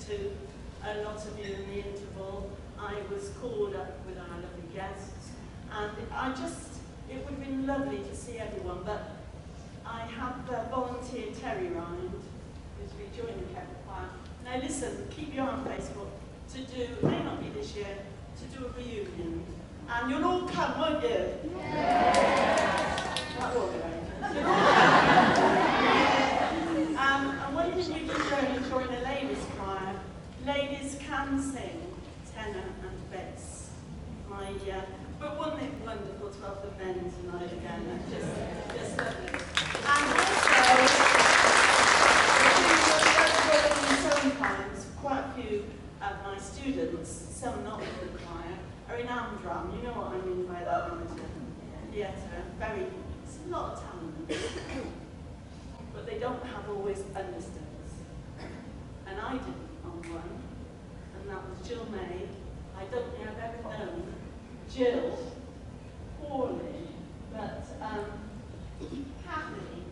to a lot of you in the interval. I was called up with our lovely guests, and it would have been lovely to see everyone, but I have volunteered Terry Rind, who's rejoined the Kevin Choir. Now listen, keep your eye on Facebook, to do, it may not be this year, to do a reunion. And you'll all come, won't you? Yes! That will be right. And one thing you can do is join a ladies' choir. Ladies can sing tenor and bass. But wasn't it wonderful to have the men tonight again? Just lovely. And also, sometimes quite a few of my students, some not in the choir, are in Amdram. You know what I mean by that, theatre. It's a lot of talent. But they don't have always understudies. And I didn't on one, and that was Jill May. I don't think I've ever known Jill poorly, but Kathy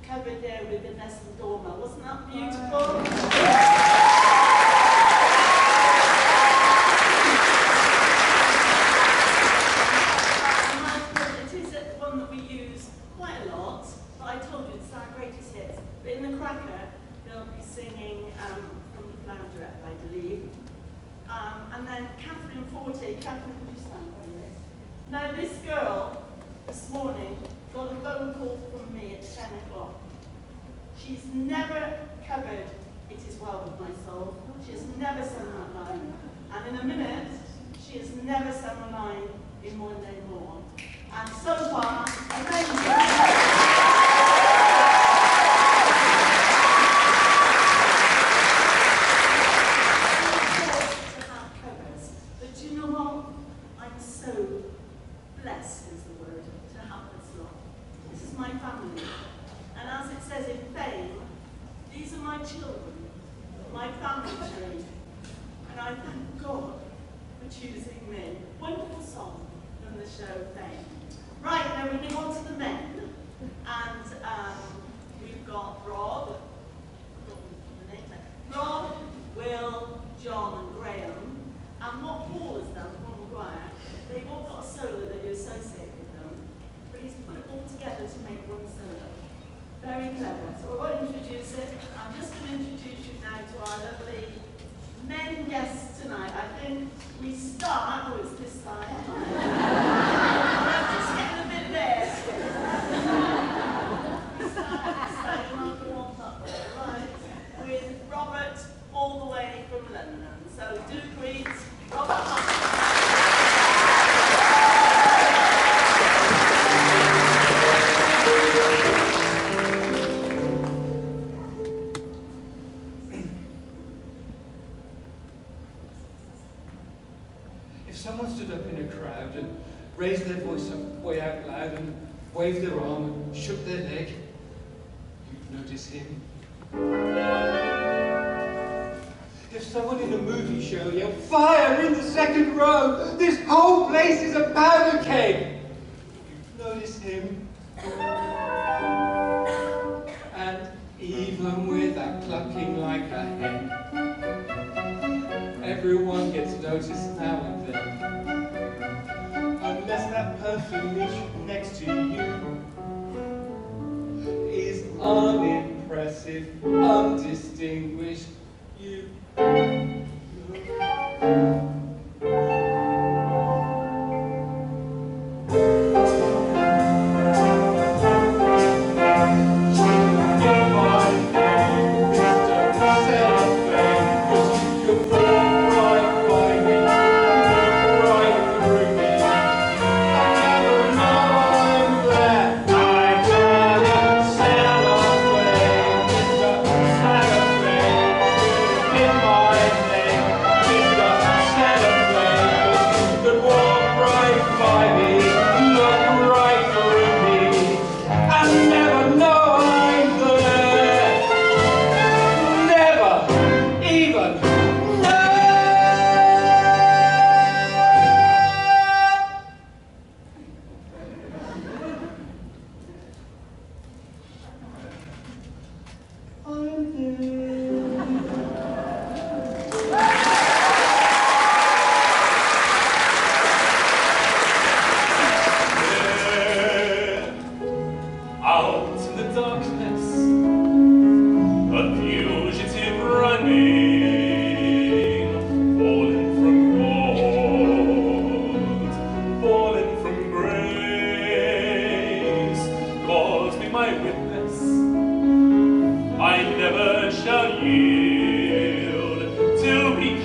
covered there with the Nestle Dormer. Wasn't that beautiful? It is one that we use quite a lot, but I told you it's our greatest hits. But in the Cracker, they'll be singing from the Flounderet, I believe. And then Catherine Forte. Catherine, would you stand by this? Now, this girl, this morning, got a phone call from me at 10 o'clock. She's never covered It Is Well With My Soul. She has never sung that line. And in a minute, she has never sung a line in One Day More. And so far, amazing. Yeah.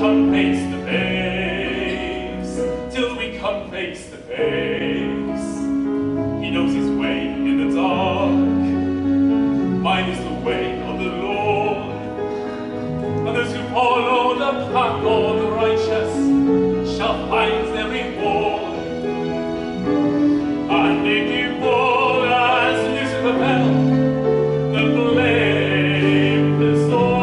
come face to face, till we come face to face. He knows his way in the dark, mine is the way of the Lord. And those who follow the path of the righteous shall find their reward. And if you fall as Lucifer fell, the blame is Lord.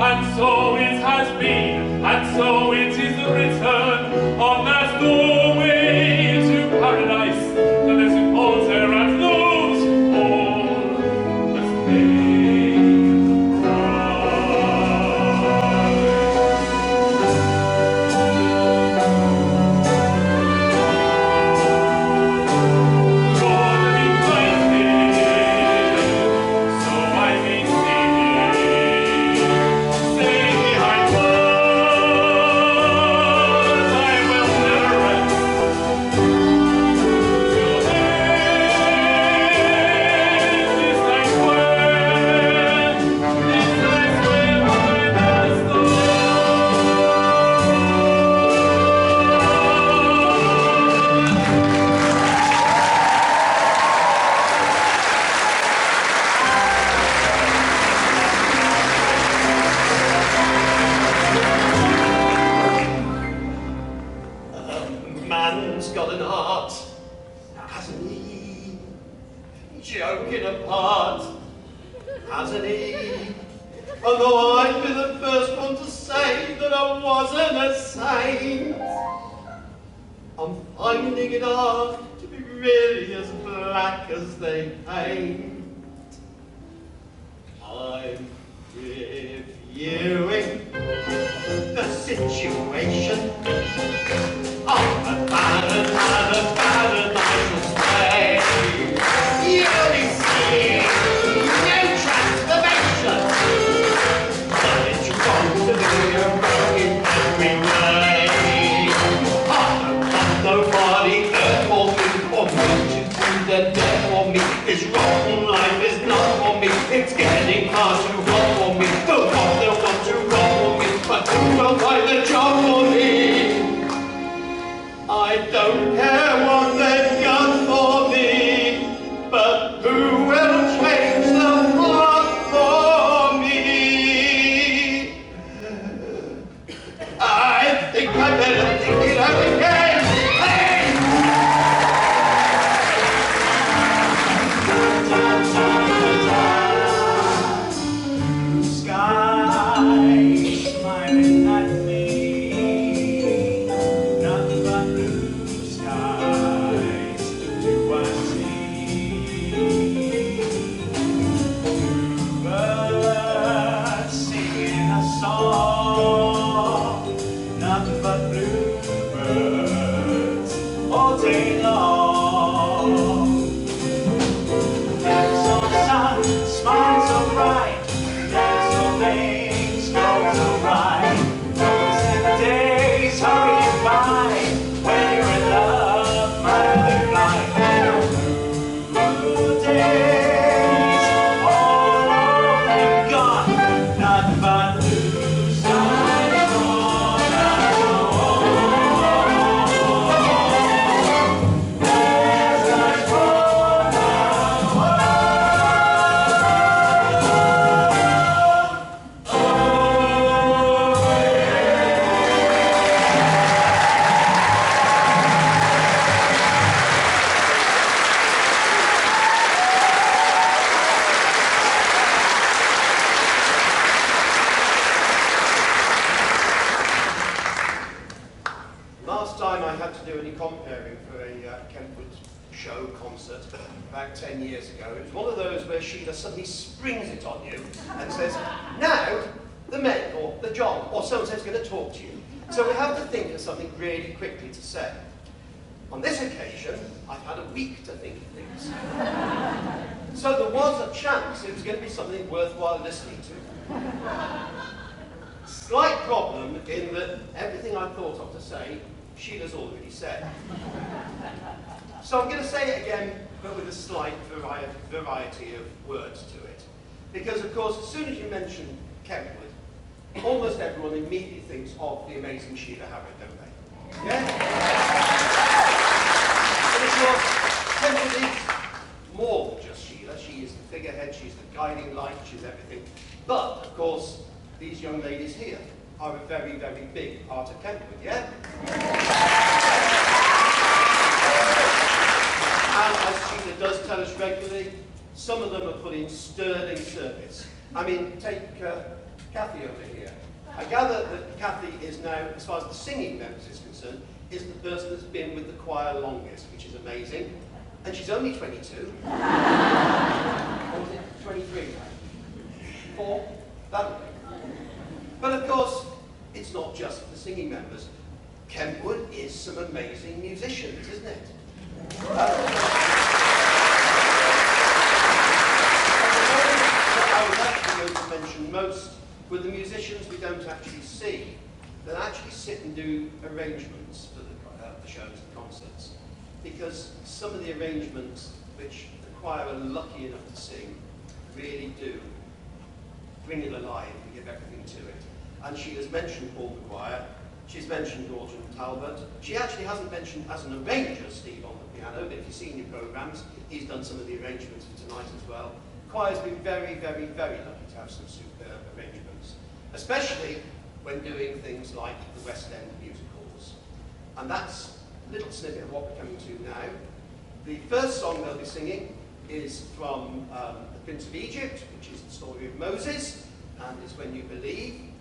And so it has been, and so it is written, on that doorway to paradise, that those who falter and those who fall must pay the price. Lord, let me find Him, so I may see Him. Stay behind walls, I will never rest. Till this night's when I must go. Man's got an art, hasn't he? Joking apart, hasn't he? Although I'd be the first one to say that I wasn't a saint, I'm finding it hard to be really as black as they paint. I'm reviewing the situation. I'm a bad and I shall stay. You only see no transformation. But it's wrong to be a wrong in every way. I don't want nobody there for me, or me to do the death for me. This rotten life is not for me. It's getting hard to run for me. The one that want to run for me, but who will find the job for me? I don't care what they've done for me, but who will change the plot for me? I think I better think it out again. Hey! Sky smiling at me. Nothing but blue skies do I see. Birds singing a song. Nothing but bluebirds all day long. There's no sun, smiles so bright. There's no things go so right. Those days hurrying by. When you're in love, my other life. Blue days, all alone and gone. Nothing but blue skies all night long. As I roll Last time I had to do any comparing for a Kentwood show concert about 10 years ago, it was one of those where Sheila suddenly springs it on you and says, now the men or the John or so-and-so's going to talk to you. So we have to think of something really quickly to say. On this occasion, I've had a week to think of things. So there was a chance it was going to be something worthwhile listening to. Slight problem in that everything I thought of to say, Sheila's already said. So I'm going to say it again, but with a slight variety of words to it. Because, of course, as soon as you mention Kentwood, almost everyone immediately thinks of the amazing Sheila Harrod, don't they? Yeah? But of course, Kentwood is more than just Sheila. She is the figurehead, she's the guiding light, she's everything. But, of course, these young ladies here are a very, very big part of Kentwood, yeah? And as Sheila does tell us regularly, some of them are put in sterling service. I mean, take Kathy over here. I gather that Kathy is now, as far as the singing members is concerned, is the person that's been with the choir longest, which is amazing. And she's only 22. Or was it 23? 4? That would be. But of course, it's not just the singing members. Kentwood is some amazing musicians, isn't it? What I was actually going to mention most were the musicians we don't actually see, that actually sit and do arrangements for the shows and concerts. Because some of the arrangements which the choir are lucky enough to sing really do bring it alive and give everything to it. And she has mentioned Paul the choir, she's mentioned Gordon Talbot. She actually hasn't mentioned as an arranger Steve on the piano, but if you've seen your programmes, he's done some of the arrangements for tonight as well. The choir's been very, very, very lucky to have some superb arrangements, especially when doing things like the West End musicals. And that's a little snippet of what we're coming to now. The first song they'll be singing is from The Prince of Egypt, which is the story of Moses, and it's When You Believe.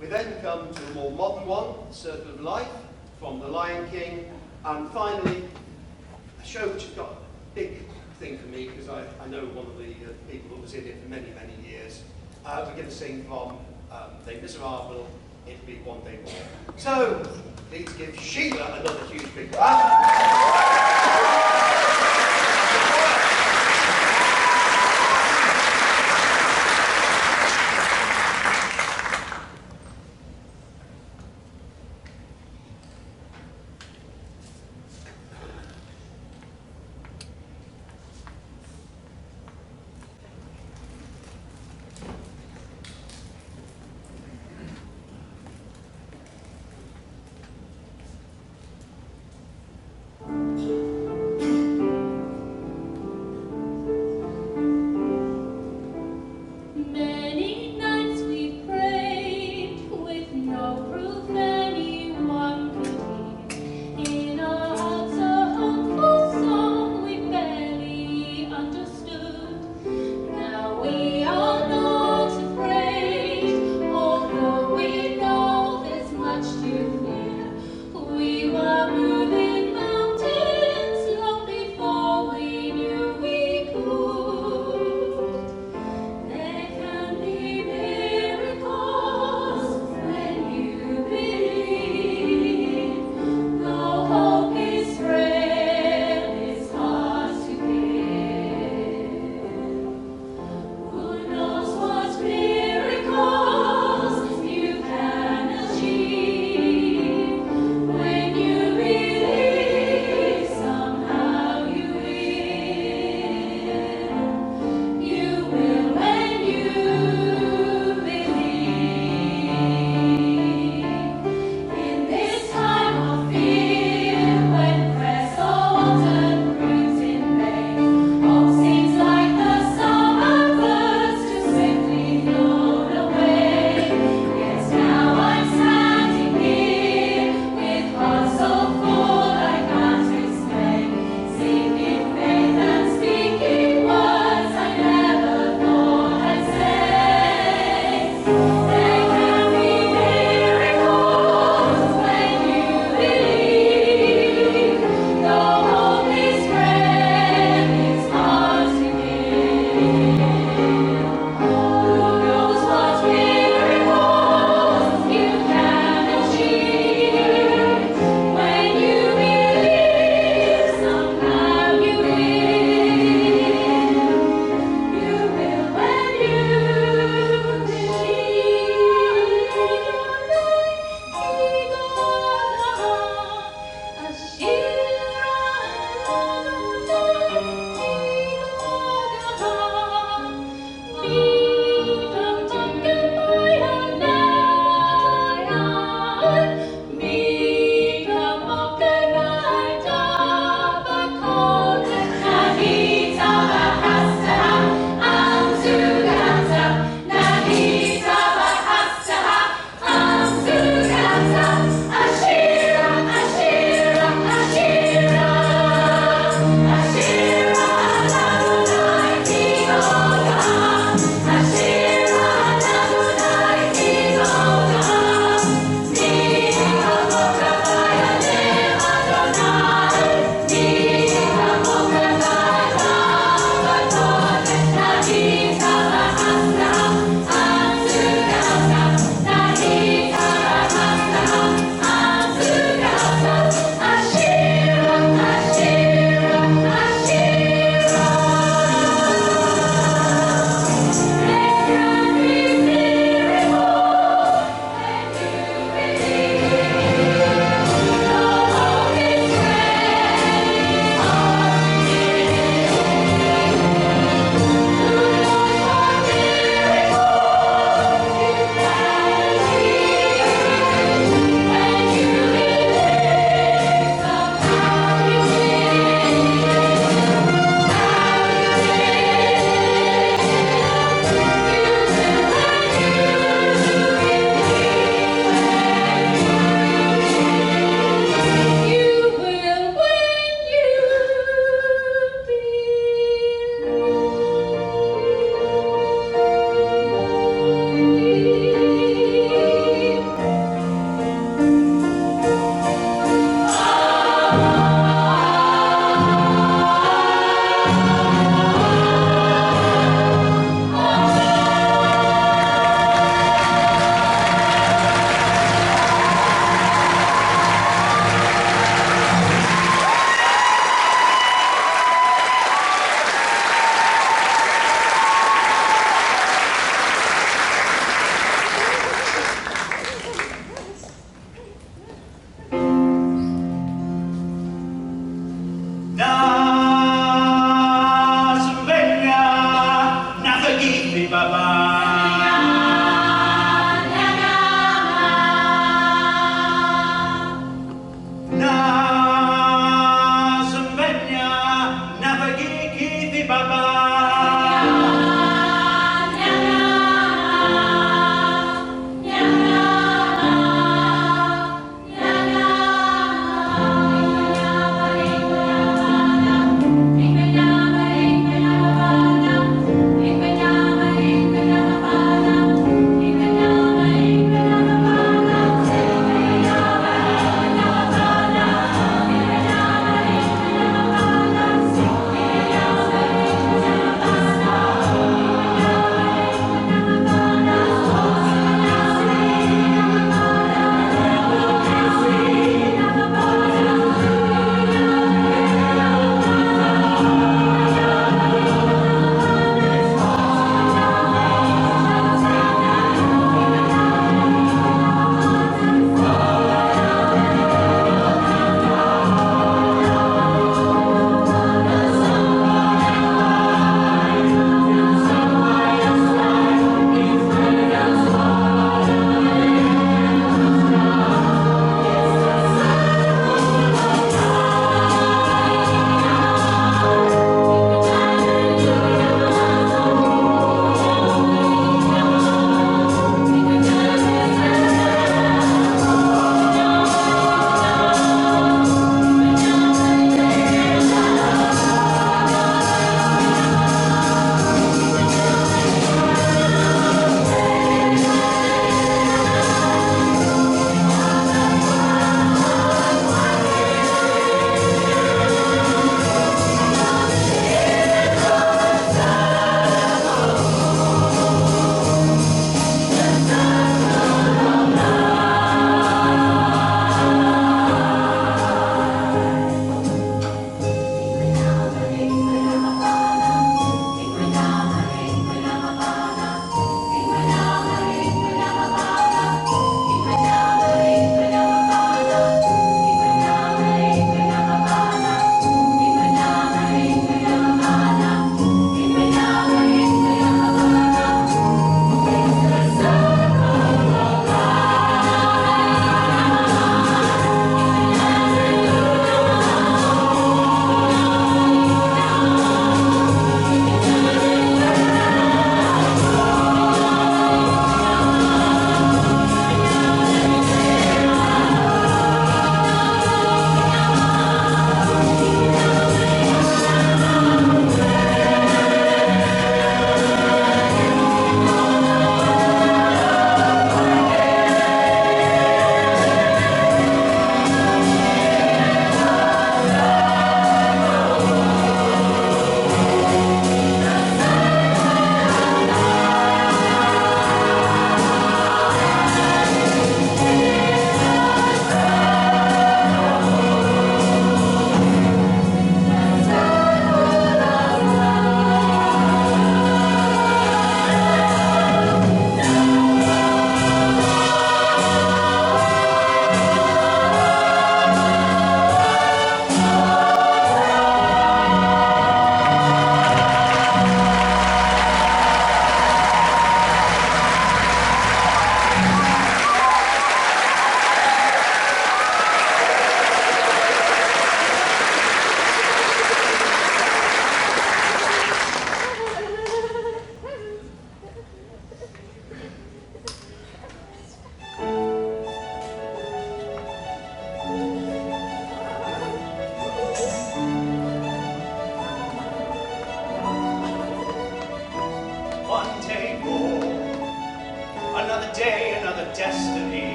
We then come to a more modern one, The Circle of Life, from The Lion King, and finally, a show which has got a big thing for me, because I know one of the people who was in it for many, many years. We're going to sing from Les Miserables, It'll Be One Day More. So, please give Sheila another huge big clap.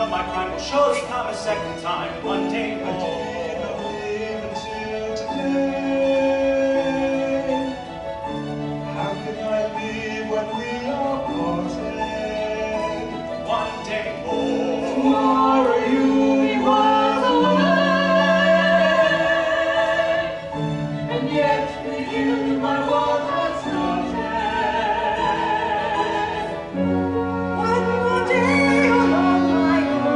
know my crime will surely come a second time, one day more. I did not live until today. How can I live when we are parted? One day more. Tomorrow you'll be miles away, and yet with you my world has started. One more day on my own.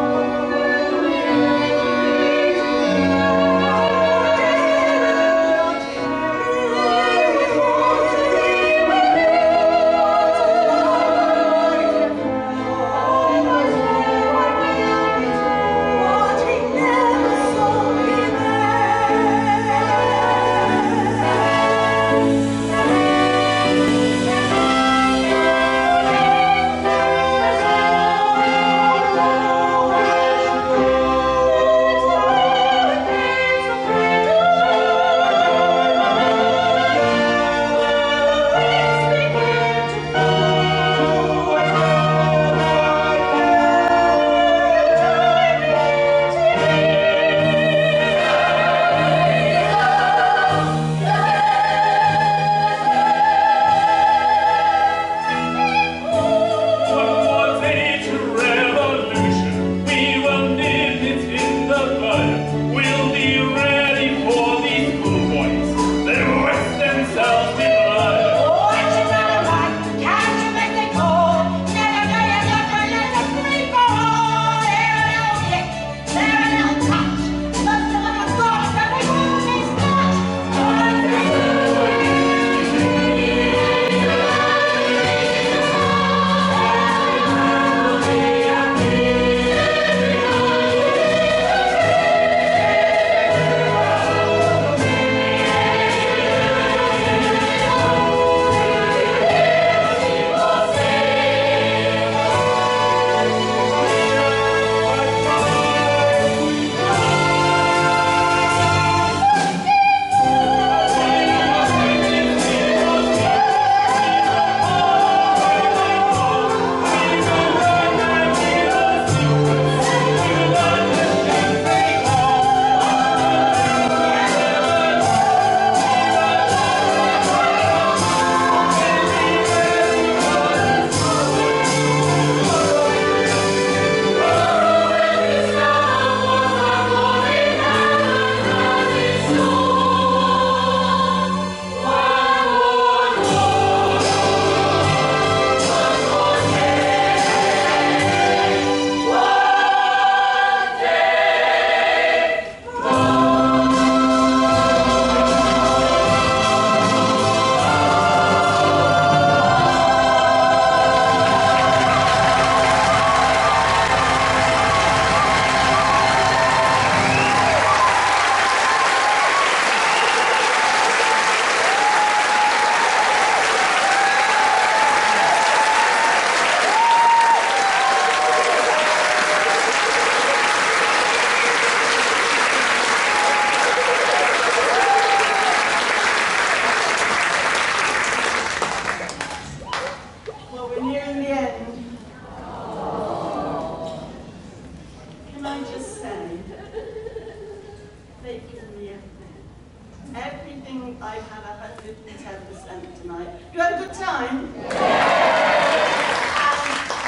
Everything I've had 110% tonight. You had a good time? And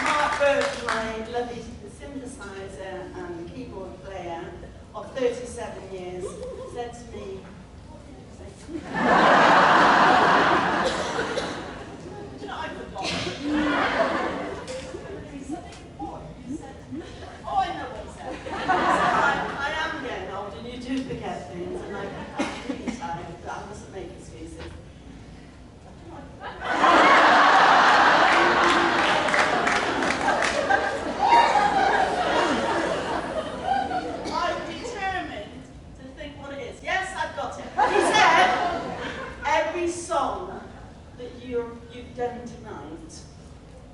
Mark Burke, my lovely synthesizer and keyboard player of 37 years, said to me, do you know, I forgot. He said, what? He said, oh, I know what he said. He said, I am getting old and you do forget things, and I'm really tired, but I mustn't make excuses. I'm determined to think what it is. Yes, I've got it. He said, every song that you've done tonight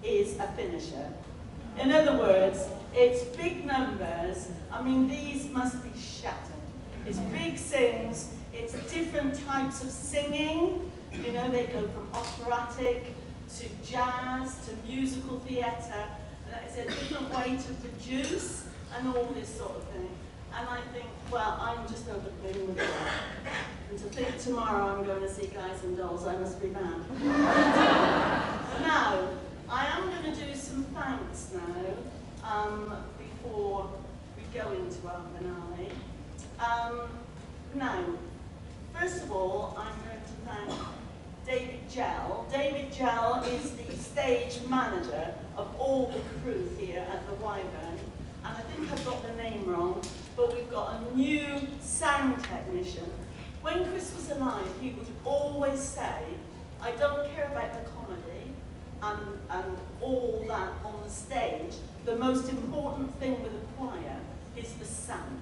is a finisher. In other words, it's big numbers. I mean, these must be shattered. It's big sings, it's different types of singing. You know, they go from operatic to jazz to musical theatre. It's a different way to produce. and all this sort of thing. And I think, well, I'm just overcoming with that. And to think tomorrow I'm going to see Guys and Dolls, I must be mad. Now, I am going to do some thanks now, before we go into our finale. Now, first of all, I'm going to thank David Gell. David Gell is the stage manager of all the crew here at the Wyvern. And I think I've got the name wrong, but we've got a new sound technician. When Chris was alive, he would always say, I don't care about the comedy and all that on the stage. The most important thing with a choir is the sound.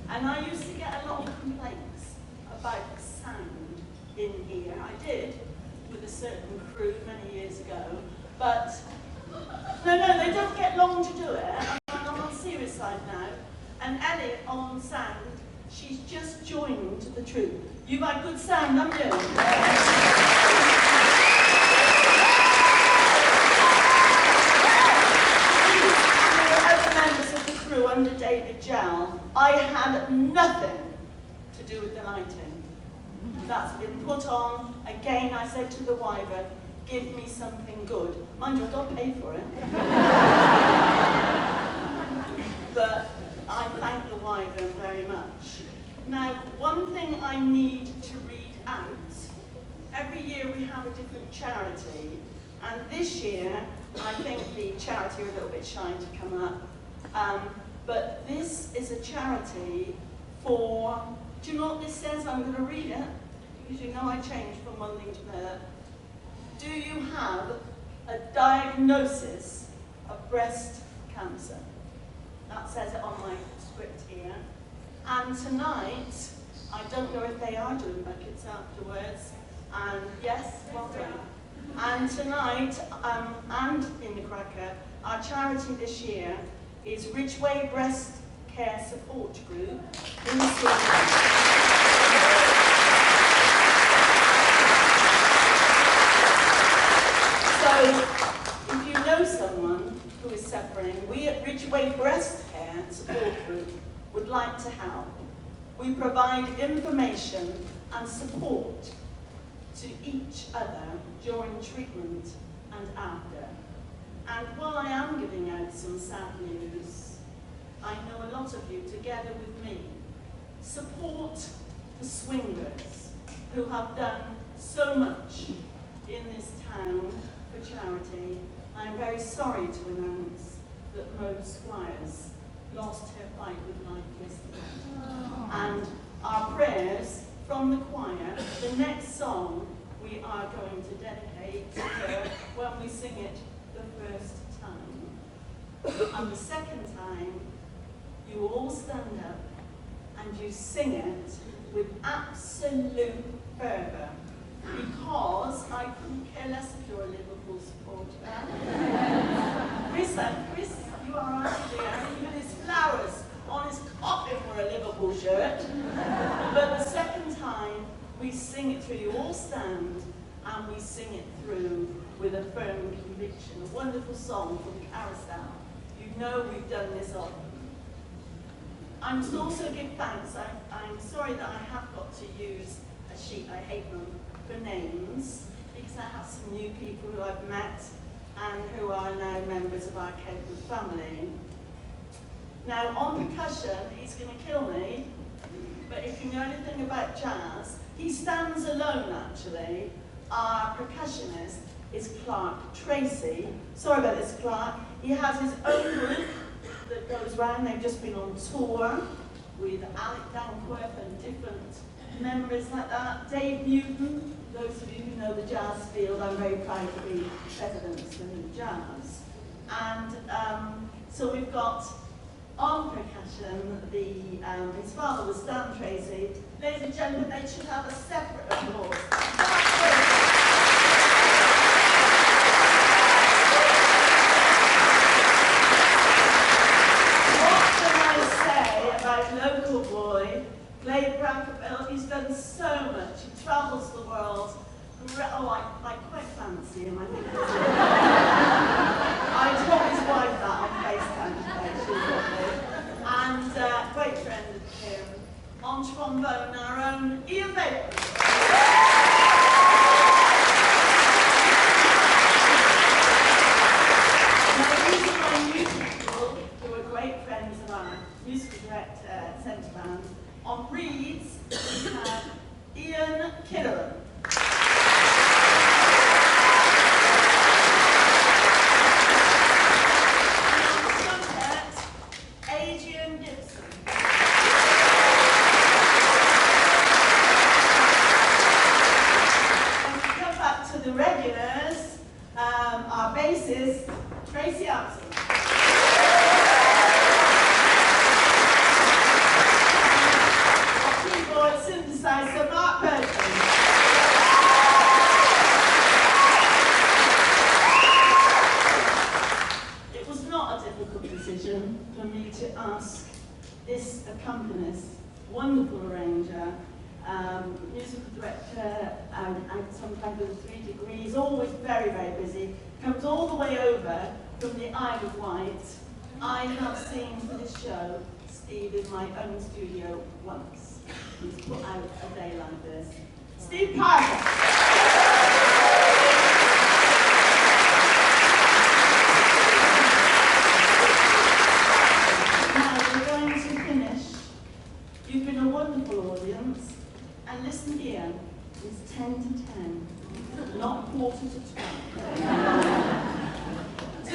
And I used to get a lot of complaints about the sound in here. I did with a certain crew many years ago, but no, they don't get long to do it. I'm on the serious side now. And Ellie on sound, she's just joined the troupe. You've had good sound, haven't you? Other members of the crew under David Gell, I had nothing to do with the lighting. That's been put on. Again, I said to the Wyvern, give me something good. Mind you, I don't pay for it. But I thank the Wyvern very much. Now, one thing I need to read out. Every year we have a different charity. And this year, I think the charity are a little bit shy to come up. But this is a charity for, do you know what this says? I'm going to read it, because you know I change from one thing to another. Do you have a diagnosis of breast cancer? That says it on my script here. And tonight, I don't know if they are doing buckets afterwards. And yes, well done. And tonight, and in the Cracker, our charity this year is Ridgeway Breast Care Support Group in Sweden. So, if you know someone who is suffering, we at Ridgeway Breast Care Support Group would like to help. We provide information and support to each other during treatment and after. And while I am giving out some sad news, I know a lot of you, together with me, support the swingers who have done so much in this town for charity. I am very sorry to announce that Mode Squires lost her fight with life yesterday. And our prayers from the choir, the next song we are going to dedicate to her when we sing it the first time. And the second time, you all stand up and you sing it with absolute fervour, because I couldn't care less if you're a Liverpool supporter. Chris, you are right there, even his flowers on his coffin were a Liverpool shirt. But the second time, we sing it through, you all stand, and we sing it through with a firm conviction. A wonderful song from Carousel. You know we've done this often. I must also give thanks. I'm sorry that I have got to use a sheet, I hate them, for names, because I have some new people who I've met and who are now members of our Kentwood family. Now, on percussion, he's going to kill me, but if you know anything about jazz, he stands alone, actually. Our percussionist is Clark Tracy. Sorry about this, Clark. He has his own group that goes round. They've just been on tour with Alec Danquith and different members like that. Dave Newton, those of you who know the jazz field, I'm very proud to be president of Swindon Jazz. And so we've got on percussion, his father was Stan Tracy. Ladies and gentlemen, they should have a separate applause. What can I say about local boy, Glade Brackerville? He's done so much. He travels the world. Oh, I quite fancy him. I think I told his wife that on FaceTime today. She was lovely. trombone, our own Ian Baker. Now, these are my music people who are great friends of our musical director, centre band. On reeds, we have Ian Kinneran. This accompanist, wonderful arranger, musical director, and sometimes with 3 degrees, always very, very busy, comes all the way over from the Isle of Wight. I have seen for this show Steve in my own studio once. He's put out a day like this. Steve Parker. You've been a wonderful audience, and listen here, it's 10 to 10, not quarter to 12.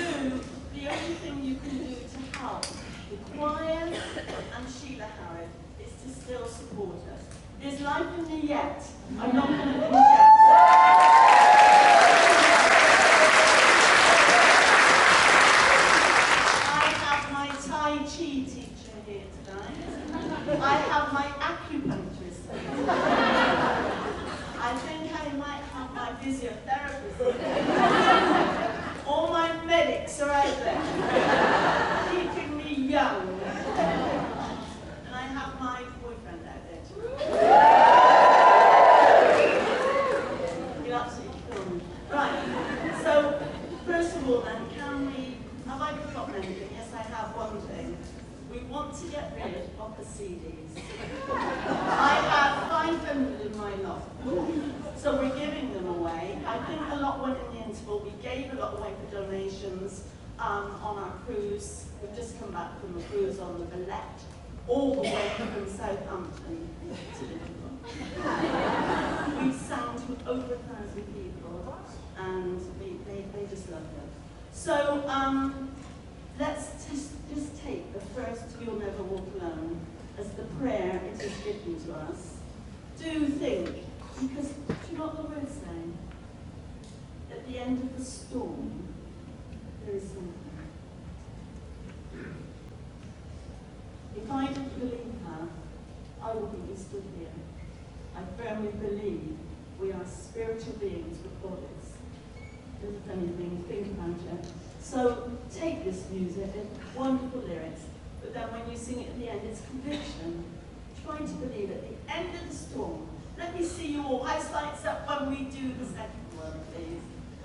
The only thing you can do to help the choir and Sheila Howard is to still support us. There's life in me yet. I'm not going to finish yet. I have my Tai Chi teacher here tonight. I have my acupuncturist. I think I might have my physiotherapist. All my medics are out there, keeping me young. And I have my boyfriend out there too. You absolutely kill me. Right, so first of all then, have I forgotten anything? Yes, I have one thing. We want to get rid of the CDs. I have 500 in my loft, so we're giving them away. I think a lot went in the interval. We gave a lot away for donations on our cruise. We've just come back from a cruise on the Valette, all the way from Southampton to Liverpool. We sang to over 1,000 people, and they just loved it. So let's just take the first You'll Never Walk Alone as the prayer it is given to us. Do think, because do you know what the words say? At the end of the storm, there is something. If I didn't believe her, I wouldn't be stood here. I firmly believe we are spiritual beings with bodies. There's a funny thing, think about it. So take this music, wonderful lyrics, but then when you sing it at the end, it's conviction. Try to believe at the end of the storm. Let me see you all. House lights up when we do the second one, please.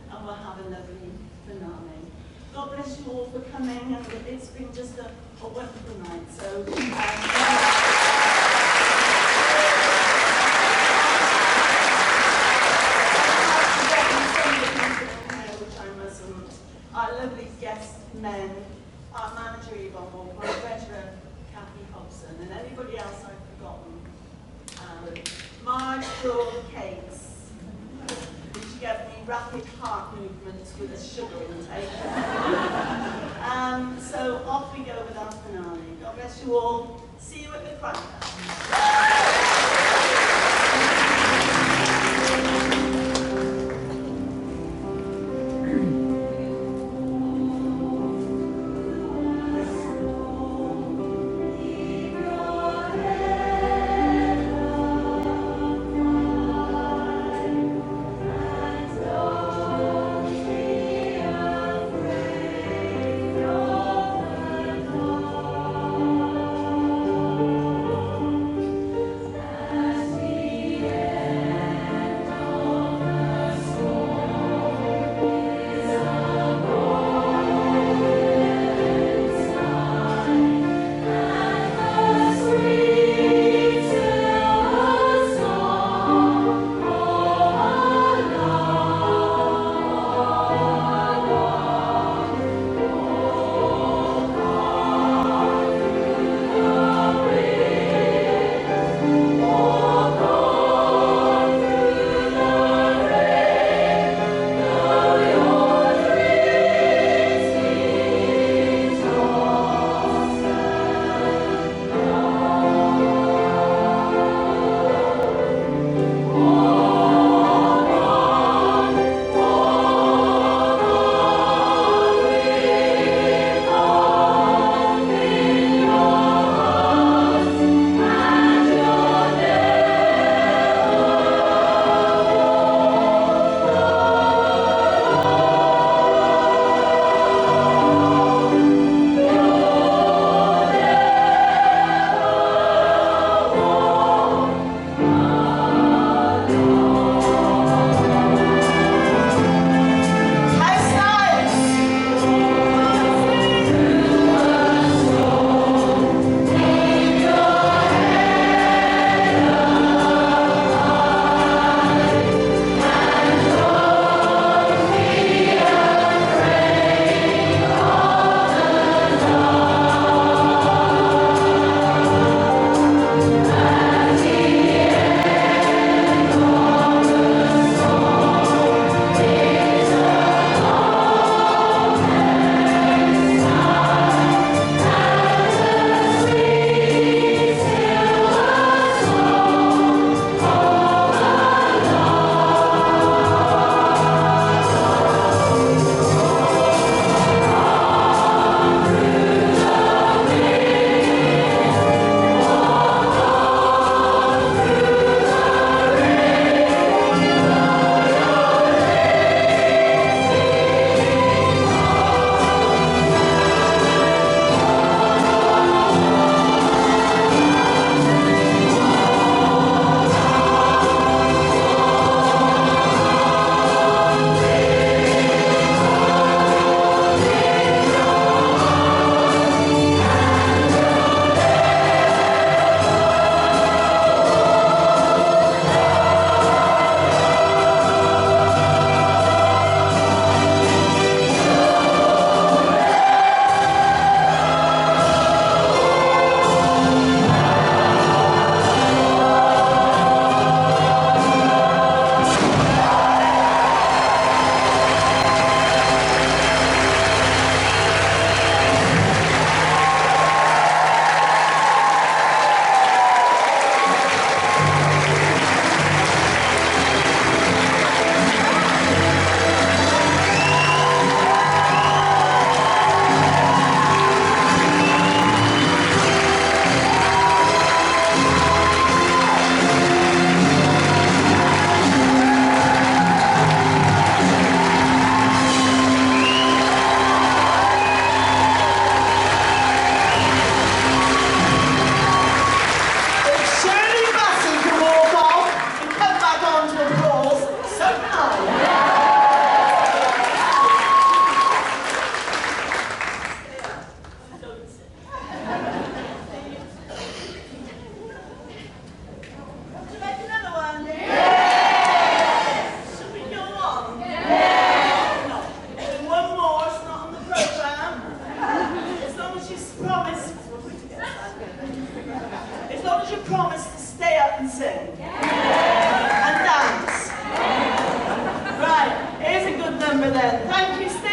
And we'll have a lovely finale. God bless you all for coming, and it's been just a wonderful night. So. Our lovely guest men, our manager Yvonne Wolf, our treasurer Kathy Hobson, and anybody else I've forgotten. Marge brought cakes, which gave me rapid heart movements with a sugar intake. So off we go with our finale. God bless you all. See you at the Cracker. then. Thank you, stay